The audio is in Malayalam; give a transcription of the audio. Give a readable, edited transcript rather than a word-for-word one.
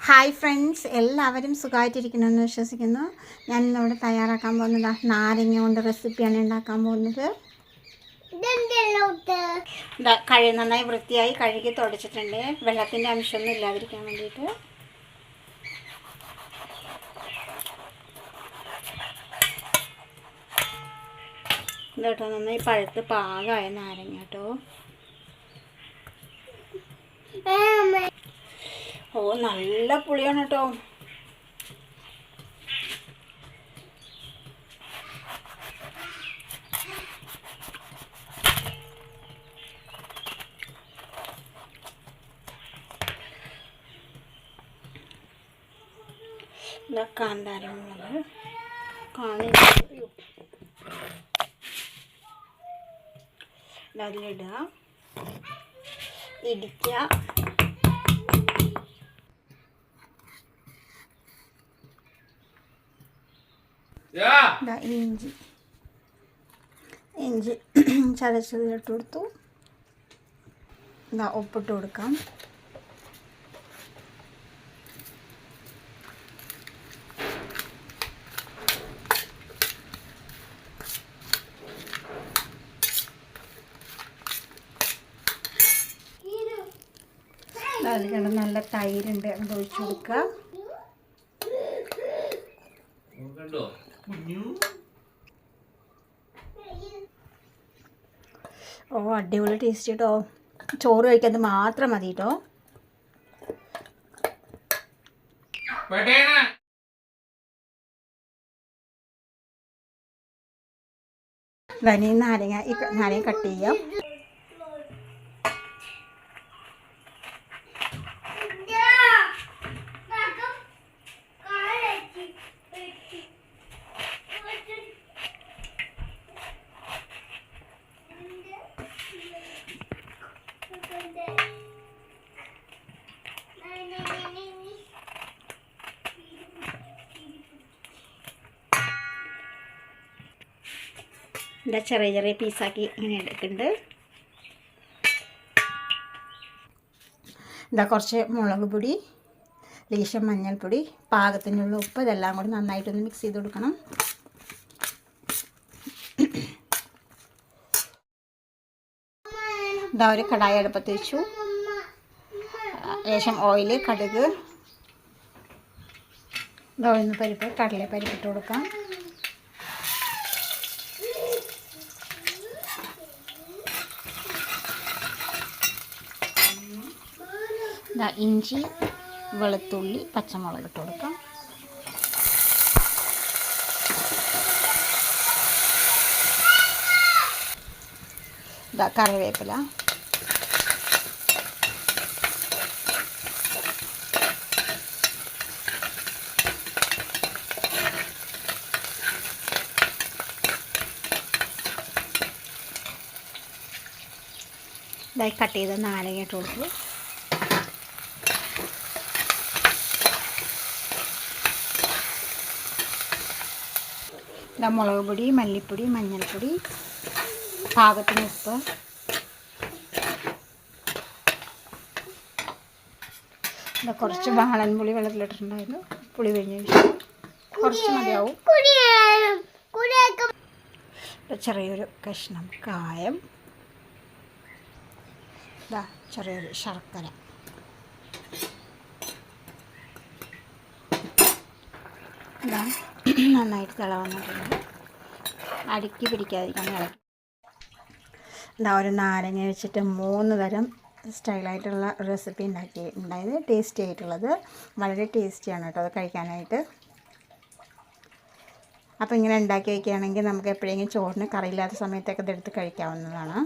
ഹായ് ഫ്രണ്ട്സ്, എല്ലാവരും സുഖമായിട്ടിരിക്കണമെന്ന് വിശ്വസിക്കുന്നു. ഞാൻ ഇന്നിവിടെ തയ്യാറാക്കാൻ പോകുന്നത് നാരങ്ങ കൊണ്ട് റെസിപ്പിയാണ് ഉണ്ടാക്കാൻ പോകുന്നത്. നന്നായി വൃത്തിയായി കഴുകി തുടച്ചിട്ടുണ്ട്, വെള്ളത്തിൻ്റെ അംശമൊന്നും ഇല്ലാതിരിക്കാൻ വേണ്ടിയിട്ട്. ഇതേട്ടോ നന്നായി പഴുത്ത് പാകമായ നാരങ്ങ കേട്ടോ. ഓ, നല്ല പുളിയാണ് കേട്ടോ. കാന്താരമുളക് അതിലിടുക, ഇടിക്കുക. ഇഞ്ചി ചതച്ചതിലിട്ട് കൊടുത്തു. ഉപ്പിട്ട് കൊടുക്കാം. അതിൽ നല്ല തൈരുണ്ട്, അത് ഒഴിച്ചു കൊടുക്കുക. ഓ, അടിപൊളി ടേസ്റ്റ് കേട്ടോ. ചോറ് കഴിക്കുന്നത് മാത്രം മതി കേട്ടോ. നാരങ്ങ കട്ട് ചെയ്യാം. ചെറിയ ചെറിയ പീസാക്കി ഇങ്ങനെ എടുക്കുന്നുണ്ട്. കുറച്ച് മുളക് പൊടി, ലേശം മഞ്ഞൾപ്പൊടി, പാകത്തിനുള്ള ഉപ്പ്, ഇതെല്ലാം കൂടി നന്നായിട്ടൊന്ന് മിക്സ് ചെയ്ത് കൊടുക്കണം. ഒരു കടായി അടുപ്പത്ത് വെച്ചു. ലേശം ഓയിൽ, കടുക്, പരിപ്പ്, കടലപ്പരിപ്പ് ഇട്ട് കൊടുക്കാം. ഇഞ്ചി, വെളുത്തുള്ളി, പച്ചമുളക് ഇട്ട് കൊടുക്കാം. കറിവേപ്പില, കട്ട് ചെയ്ത് നാരങ്ങ ഇട്ട് കൊടുത്തു. മുളക് പൊടി, മല്ലിപ്പൊടി, മഞ്ഞൾപ്പൊടി, പാകത്തിന് ഉപ്പ്, കുറച്ച് വാളൻപുളി വെള്ളത്തിലിട്ടിട്ടുണ്ടായിരുന്നു. പുളി പിഴിഞ്ഞ കുറച്ച് മതിയാവും. ചെറിയൊരു കഷ്ണം കായം, ചെറിയൊരു ശർക്കര. നന്നായിട്ട് തിളവന്നിട്ടുണ്ട്. അടുക്കി പിടിക്കാതിരിക്കാൻ ഇളക്കി. ഒരു നാരങ്ങ വെച്ചിട്ട് 3 തരം സ്റ്റൈലായിട്ടുള്ള റെസിപ്പി ഉണ്ടായത്. ടേസ്റ്റി ആയിട്ടുള്ളത്, വളരെ ടേസ്റ്റിയാണ് കേട്ടോ അത് കഴിക്കാനായിട്ട്. അപ്പോൾ ഇങ്ങനെ ഉണ്ടാക്കി വയ്ക്കുകയാണെങ്കിൽ നമുക്ക് എപ്പോഴെങ്കിലും ചോറിന് കറിയില്ലാത്ത സമയത്തൊക്കെ ഇതെടുത്ത് കഴിക്കാവുന്നതാണ്.